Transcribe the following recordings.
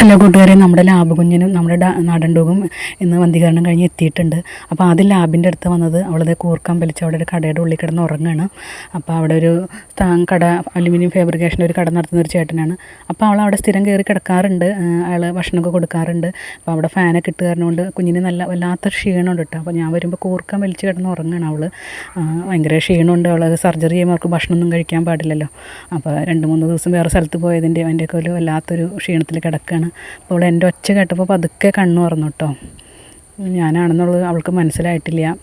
Hello കൂട്ടുകാരെ, നമ്മുടെ lab കുഞ്ഞിനും നമ്മുടെ നാടൻ ഡോഗും ഇന്ന് വന്ധീകരണം കഴിഞ്ഞ് എത്തിയിട്ടുണ്ട്. അപ്പോൾ ആദ്യം ലാബിൻ്റെ അടുത്ത് വന്നത് അവളത് കൂർക്കം വലിച്ച് അവിടെ ഒരു കടയുടെ ഉള്ളിൽ കിടന്ന് ഉറങ്ങുകയാണ്. അപ്പോൾ അവിടെ ഒരു കട, അലുമിനിയം ഫാബ്രിക്കേഷൻ്റെ ഒരു കട നടത്തുന്ന ഒരു ചേട്ടനാണ്. അപ്പോൾ അവൾ അവിടെ സ്ഥിരം കയറി കിടക്കാറുണ്ട്. അയാൾ ഭക്ഷണമൊക്കെ കൊടുക്കാറുണ്ട്. അപ്പോൾ അവിടെ ഫാനൊക്കെ ഇട്ട് കാരണമുണ്ട് കുഞ്ഞിന് വല്ലാത്തൊരു ക്ഷീണമുണ്ട് കേട്ടോ. അപ്പോൾ ഞാൻ വരുമ്പോൾ കൂർക്കം വലിച്ച് കിടന്ന് ഉറങ്ങുകയാണ് അവൾ. ഭയങ്കര ക്ഷീണമുണ്ട്. അവൾ സർജറി ചെയ്യുമ്പോൾ അവർക്ക് ഭക്ഷണമൊന്നും കഴിക്കാൻ പാടില്ലല്ലോ. അപ്പോൾ 2-3 ദിവസം വേറെ സ്ഥലത്ത് പോയതിൻ്റെ അതിൻ്റെയൊക്കെ ഒരു വല്ലാത്തൊരു ക്ഷീണത്തിൽ കിടക്കുകയാണ്. അപ്പോൾ അവൾ എൻ്റെ ഒച്ച കേട്ടപ്പോൾ പതുക്കെ കണ്ണു തുറന്നു കേട്ടോ. ഞാനാണെന്നുള്ളത് അവൾക്ക് മനസ്സിലായിട്ടില്ല.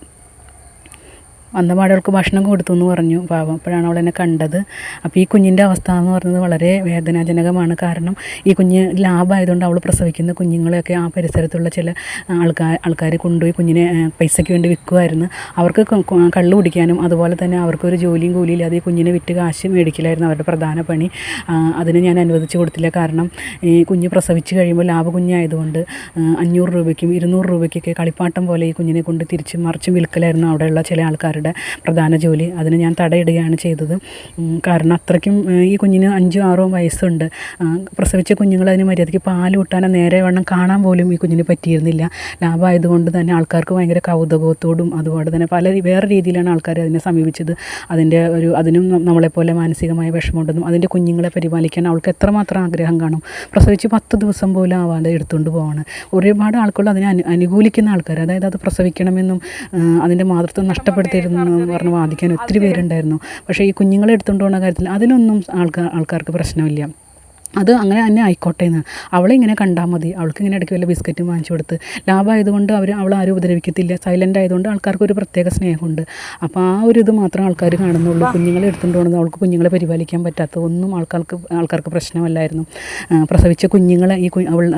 വന്നപാടെ അവൾക്ക് ഭക്ഷണം കൊടുത്തു എന്ന് പറഞ്ഞു. പാവം, അപ്പോഴാണ് അവൾ എന്നെ കണ്ടത്. അപ്പോൾ ഈ കുഞ്ഞിൻ്റെ അവസ്ഥ എന്ന് പറയുന്നത് വളരെ വേദനാജനകമാണ്. കാരണം ഈ കുഞ്ഞ് ലാബായതുകൊണ്ട് അവൾ പ്രസവിക്കുന്ന കുഞ്ഞുങ്ങളെയൊക്കെ ആ പരിസരത്തുള്ള ചില ആൾക്കാർ കൊണ്ടുപോയി കുഞ്ഞിനെ പൈസയ്ക്ക് വേണ്ടി വിൽക്കുമായിരുന്നു. അവർക്ക് കള്ള് കുടിക്കാനും അതുപോലെ തന്നെ അവർക്കൊരു ജോലിയും കൂലിയില്ലാതെ ഈ കുഞ്ഞിനെ വിറ്റ് കാശ് മേടിക്കലായിരുന്നു അവരുടെ പ്രധാന പണി. അതിന് ഞാൻ അനുവദിച്ച് കൊടുത്തില്ല. കാരണം ഈ കുഞ്ഞ് പ്രസവിച്ച് കഴിയുമ്പോൾ ലാബ് കുഞ്ഞായതുകൊണ്ട് 500 രൂപയ്ക്കും 200 രൂപയ്ക്കൊക്കെ കളിപ്പാട്ടം പോലെ ഈ കുഞ്ഞിനെ കൊണ്ട് തിരിച്ചും മറിച്ചും വിൽക്കലായിരുന്നു അവിടെയുള്ള ചില ആൾക്കാർ പ്രധാന ജോലി. അതിന് ഞാൻ തടയിടുകയാണ് ചെയ്തത്. കാരണം അത്രയ്ക്കും ഈ കുഞ്ഞിന് 5-6 വയസ്സുണ്ട്. പ്രസവിച്ച കുഞ്ഞുങ്ങൾ അതിന് മര്യാദയ്ക്ക് പാൽ കൂട്ടാനോ നേരെ വണ്ണം കാണാൻ പോലും ഈ കുഞ്ഞിന് പറ്റിയിരുന്നില്ല. ലാഭമായതുകൊണ്ട് തന്നെ ആൾക്കാർക്ക് ഭയങ്കര കൗതുകത്തോടും അതുപോലെ തന്നെ വേറെ രീതിയിലാണ് ആൾക്കാർ അതിനെ സമീപിച്ചത്. അതിനും നമ്മളെപ്പോലെ മാനസികമായ വിഷമമുണ്ടെന്നും അതിൻ്റെ കുഞ്ഞുങ്ങളെ പരിപാലിക്കാൻ അവൾക്ക് എത്രമാത്രം ആഗ്രഹം കാണും. പ്രസവിച്ച് 10 ദിവസം പോലും ആവാതെ എടുത്തുകൊണ്ട് പോവാണ്. ഒരുപാട് ആൾക്കുള്ള അതിനെ അനുകൂലിക്കുന്ന ആൾക്കാർ, അതായത് അത് പ്രസവിക്കണമെന്നും അതിൻ്റെ മാതൃത്വം നഷ്ടപ്പെടുത്തരുതെന്ന് പറഞ്ഞ് വാദിക്കാൻ ഒത്തിരി പേരുണ്ടായിരുന്നു. പക്ഷേ ഈ കുഞ്ഞുങ്ങളെ എടുത്തുകൊണ്ട് പോകുന്ന കാര്യത്തിൽ അതിനൊന്നും ആൾക്കാർക്ക് പ്രശ്നമില്ല. അത് അങ്ങനെ തന്നെ ആയിക്കോട്ടെ എന്ന്. അവളെ ഇങ്ങനെ കണ്ടാൽ മതി. അവൾക്ക് ഇങ്ങനെ ഇടയ്ക്ക് വല്ല ബിസ്ക്കറ്റും വാങ്ങിച്ചു കൊടുത്ത്, ലാഭമായതുകൊണ്ട് അവൾ ആരും ഉപദ്രവിക്കത്തില്ല. സൈലൻ്റ് ആയതുകൊണ്ട് ആൾക്കാർക്ക് ഒരു പ്രത്യേക സ്നേഹമുണ്ട്. അപ്പോൾ ആ ഒരു ഇത് മാത്രം ആൾക്കാർ കാണുന്നുള്ളൂ. കുഞ്ഞുങ്ങളെ എടുത്തുകൊണ്ട് പോകുന്നത്, അവൾക്ക് കുഞ്ഞുങ്ങളെ പരിപാലിക്കാൻ പറ്റാത്ത ഒന്നും ആൾക്കാർക്ക് പ്രശ്നമല്ലായിരുന്നു. പ്രസവിച്ച കുഞ്ഞുങ്ങളെ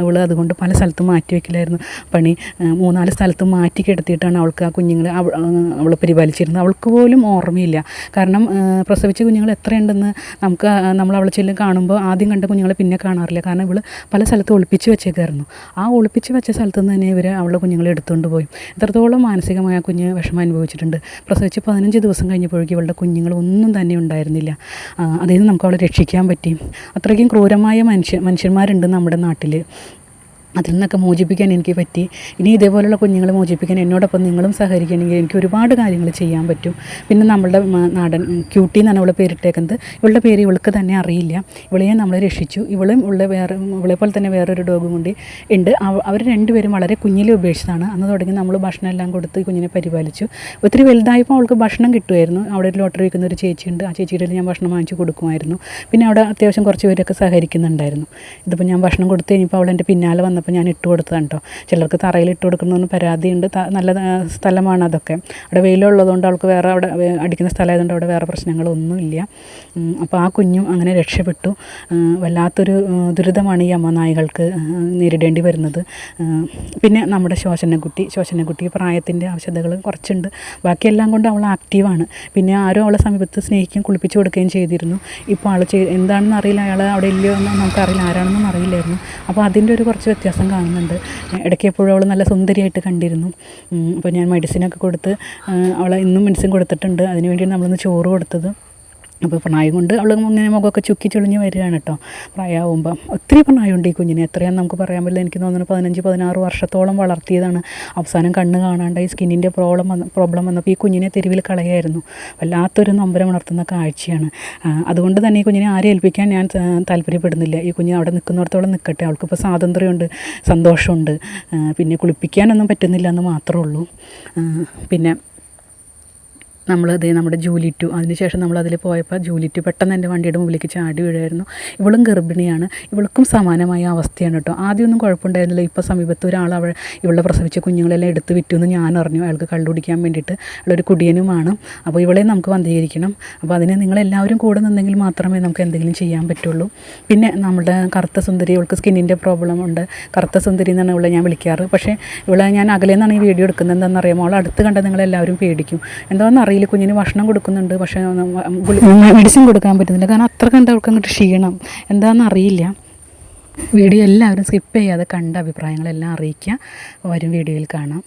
അവൾ അതുകൊണ്ട് പല സ്ഥലത്തും മാറ്റി വയ്ക്കലായിരുന്നു പണി. 3-4 സ്ഥലത്ത് മാറ്റി കിടത്തിയിട്ടാണ് അവൾക്ക് ആ കുഞ്ഞുങ്ങളെ അവൾ പരിപാലിച്ചിരുന്നത്. അവൾക്ക് പോലും ഓർമ്മയില്ല. കാരണം പ്രസവിച്ച കുഞ്ഞുങ്ങൾ എത്രയുണ്ടെന്ന് നമ്മൾ അവളെ ചെല്ലും കാണുമ്പോൾ ആദ്യം കണ്ട കുഞ്ഞുങ്ങളെ പിന്നെ കാണാറില്ല. കാരണം ഇവൾ പല സ്ഥലത്തും ഒളിപ്പിച്ച് വെച്ചേക്കായിരുന്നു. ആ ഒളിപ്പിച്ച് വെച്ച സ്ഥലത്ത് നിന്ന് തന്നെ അവളുടെ കുഞ്ഞുങ്ങളെ എടുത്തുകൊണ്ട് പോയി. എത്രത്തോളം മാനസികമായ കുഞ്ഞ് വിഷമം അനുഭവിച്ചിട്ടുണ്ട്. പ്രസവിച്ച് 15 ദിവസം കഴിഞ്ഞപ്പോഴേക്കും ഇവളുടെ കുഞ്ഞുങ്ങൾ ഒന്നും തന്നെ ഉണ്ടായിരുന്നില്ല. അതിൽ നിന്ന് നമുക്ക് അവളെ രക്ഷിക്കാൻ പറ്റി. അത്രയ്ക്കും ക്രൂരമായ മനുഷ്യന്മാരുണ്ട് നമ്മുടെ നാട്ടിൽ. അതിൽ നിന്നൊക്കെ മോചിപ്പിക്കാൻ എനിക്ക് പറ്റി. ഇനി ഇതേപോലെയുള്ള കുഞ്ഞുങ്ങളെ മോചിപ്പിക്കാൻ എന്നോടൊപ്പം നിങ്ങളും സഹകരിക്കുകയാണെങ്കിൽ എനിക്ക് ഒരുപാട് കാര്യങ്ങൾ ചെയ്യാൻ പറ്റും. പിന്നെ നമ്മളുടെ നാടൻ ക്യൂട്ടി എന്നാണ് ഇവളെ പേരിട്ടേക്കുന്നത്. ഇവളുടെ പേര് ഇവൾക്ക് തന്നെ അറിയില്ല. ഇവളെയും നമ്മൾ രക്ഷിച്ചു. ഇവളെ പോലെ തന്നെ വേറൊരു ഡോഗും കൂടി ഉണ്ട്. അവർ രണ്ടുപേരും വളരെ കുഞ്ഞിലെ ഉപേക്ഷിച്ചതാണ്. അന്ന് തുടങ്ങി നമ്മൾ ഭക്ഷണം എല്ലാം കൊടുത്ത് കുഞ്ഞിനെ പരിപാലിച്ചു. ഒത്തിരി വലുതായപ്പോൾ അവൾക്ക് ഭക്ഷണം കിട്ടുമായിരുന്നു. അവിടെ ഒരു ലോട്ടറി വയ്ക്കുന്ന ഒരു ചേച്ചിയുണ്ട്. ആ ചേച്ചിയുടെ ഞാൻ ഭക്ഷണം വാങ്ങിച്ച് കൊടുക്കുമായിരുന്നു. പിന്നെ അവിടെ അത്യാവശ്യം കുറച്ച് പേരൊക്കെ സഹകരിക്കുന്നുണ്ടായിരുന്നു. ഇതിപ്പോൾ ഞാൻ ഭക്ഷണം കൊടുത്തു കഴിഞ്ഞപ്പോൾ അവൾ എൻ്റെ പിന്നാലെ വന്നപ്പോൾ ഞാൻ ഇട്ട് കൊടുത്തതാണ് കേട്ടോ. ചിലർക്ക് തറയിൽ ഇട്ട് കൊടുക്കണമെന്ന് പരാതിയുണ്ട്. നല്ല സ്ഥലമാണ് അതൊക്കെ. അവിടെ വെയിലുള്ളതുകൊണ്ട് അവൾക്ക് വേറെ അവിടെ അടിക്കുന്ന സ്ഥലമായതുകൊണ്ട് അവിടെ വേറെ പ്രശ്നങ്ങളൊന്നുമില്ല. അപ്പോൾ ആ കുഞ്ഞും അങ്ങനെ രക്ഷപ്പെട്ടു. വല്ലാത്തൊരു ദുരിതമാണ് ഈ അമ്മനായികൾക്ക് നേരിടേണ്ടി വരുന്നത്. പിന്നെ നമ്മുടെ ശോശനക്കുട്ടി പ്രായത്തിൻ്റെ ആവശ്യതകൾ കുറച്ചുണ്ട്. ബാക്കിയെല്ലാം കൊണ്ട് അവൾ ആക്റ്റീവാണ്. പിന്നെ ആരും അവളെ സമീപത്ത് സ്നേഹിക്കുകയും കുളിപ്പിച്ച് കൊടുക്കുകയും ചെയ്തിരുന്നു. ഇപ്പോൾ ആൾ എന്താണെന്ന് അറിയില്ല, അയാൾ അവിടെ ഇല്ലയോ എന്ന് നമുക്കറിയില്ല, ആരാണെന്നും അറിയില്ലായിരുന്നു. അപ്പോൾ അതിൻ്റെ ഒരു കുറച്ച് വ്യത്യാസം കാണുന്നുണ്ട്. ഇടയ്ക്ക് എപ്പോഴും അവൾ നല്ല സുന്ദരിയായിട്ട് കണ്ടിരുന്നു. അപ്പോൾ ഞാൻ മെഡിസിനൊക്കെ കൊടുത്ത് അവളെ ഇന്നും മെഡിസിൻ കൊടുത്തിട്ടുണ്ട്. അതിന് വേണ്ടിയാണ് നമ്മളൊന്ന് ചോറ് കൊടുത്തത്. അപ്പോൾ പ്രായം കൊണ്ട് അവൾ ഇങ്ങനെ മുഖമൊക്കെ ചുക്കി ചുളിഞ്ഞ് വരികയാണ് കേട്ടോ. പ്രായമാകുമ്പം ഒത്തിരി പ്രായമുണ്ട് ഈ കുഞ്ഞിനെ. എത്രയാണെന്ന് നമുക്ക് പറയാൻ പറ്റില്ല. എനിക്ക് തോന്നുന്നു 15-16 വർഷത്തോളം വളർത്തിയതാണ്. അവസാനം കണ്ണ് കാണാണ്ടായി സ്കിന്നിൻ്റെ പ്രോബ്ലം വന്നപ്പോൾ ഈ കുഞ്ഞിനെ തെരുവിൽ കളയായിരുന്നു. വല്ലാത്തൊരു നൊമ്പരം ഉണർത്തുന്ന കാഴ്ചയാണ്. അതുകൊണ്ട് തന്നെ ഈ കുഞ്ഞിനെ ആരെ ഏൽപ്പിക്കാൻ ഞാൻ താല്പര്യപ്പെടുന്നില്ല. ഈ കുഞ്ഞ് അവിടെ നിൽക്കുന്നിടത്തോളം നിൽക്കട്ടെ. അവൾക്കിപ്പോൾ സ്വാതന്ത്ര്യമുണ്ട്, സന്തോഷമുണ്ട്. പിന്നെ കുളിപ്പിക്കാനൊന്നും പറ്റുന്നില്ല എന്ന് മാത്രമേ ഉള്ളൂ. പിന്നെ നമ്മുടെ ജൂലിറ്റു, അതിനുശേഷം നമ്മളതിൽ പോയപ്പോൾ ജൂലിറ്റു പെട്ടെന്ന് എൻ്റെ വണ്ടിയുടെ മുമ്പിലേക്ക് ചാടി വീഴായിരുന്നു. ഇവളും ഗർഭിണിയാണ്. ഇവൾക്കും സമാനമായ അവസ്ഥയാണ് കേട്ടോ. ആദ്യമൊന്നും കുഴപ്പമുണ്ടായിരുന്നില്ല. ഇപ്പോൾ സമീപത്ത് ഒരാൾ ഇവളുടെ പ്രസവിച്ച കുഞ്ഞുങ്ങളെല്ലാം എടുത്ത് വിറ്റു എന്ന് ഞാൻ അറിഞ്ഞു. അയാൾക്ക് കള്ളുടിക്കാൻ വേണ്ടിയിട്ട്. അവളൊരു കുടിയനുമാണ്. അപ്പോൾ ഇവളെ നമുക്ക് വന്ധീകരിക്കണം. അപ്പോൾ അതിന് നിങ്ങളെല്ലാവരും കൂടെ നിന്നെങ്കിൽ മാത്രമേ നമുക്ക് എന്തെങ്കിലും ചെയ്യാൻ പറ്റുള്ളൂ. പിന്നെ നമ്മുടെ കറുത്ത സുന്ദരി, ഇവൾക്ക് സ്കിന്നിൻ്റെ പ്രോബ്ലം ഉണ്ട്. കറുത്ത സുന്ദരി എന്നാണ് ഇവളെ ഞാൻ വിളിക്കാറ്. പക്ഷേ ഇവളെ ഞാൻ അകലെ നിന്നാണ് ഈ വീഡിയോ എടുക്കുന്നത്. എന്താണെന്നറിയാമോ, അവൾ അടുത്ത് കണ്ടാൽ നിങ്ങളെല്ലാവരും പേടിക്കും. എന്താണെന്ന് അറിയില്ല. കുഞ്ഞിന് ഭക്ഷണം കൊടുക്കുന്നുണ്ട്, പക്ഷേ മെഡിസിൻ കൊടുക്കാൻ പറ്റുന്നില്ല. കാരണം അത്ര കണ്ട അവൾക്ക് അങ്ങോട്ട് ക്ഷീണം. എന്താണെന്ന് അറിയില്ല. വീഡിയോ എല്ലാവരും സ്കിപ്പ് ചെയ്യാതെ കണ്ട അഭിപ്രായങ്ങളെല്ലാം അറിയിക്കുക. വരും വീഡിയോയിൽ കാണാം.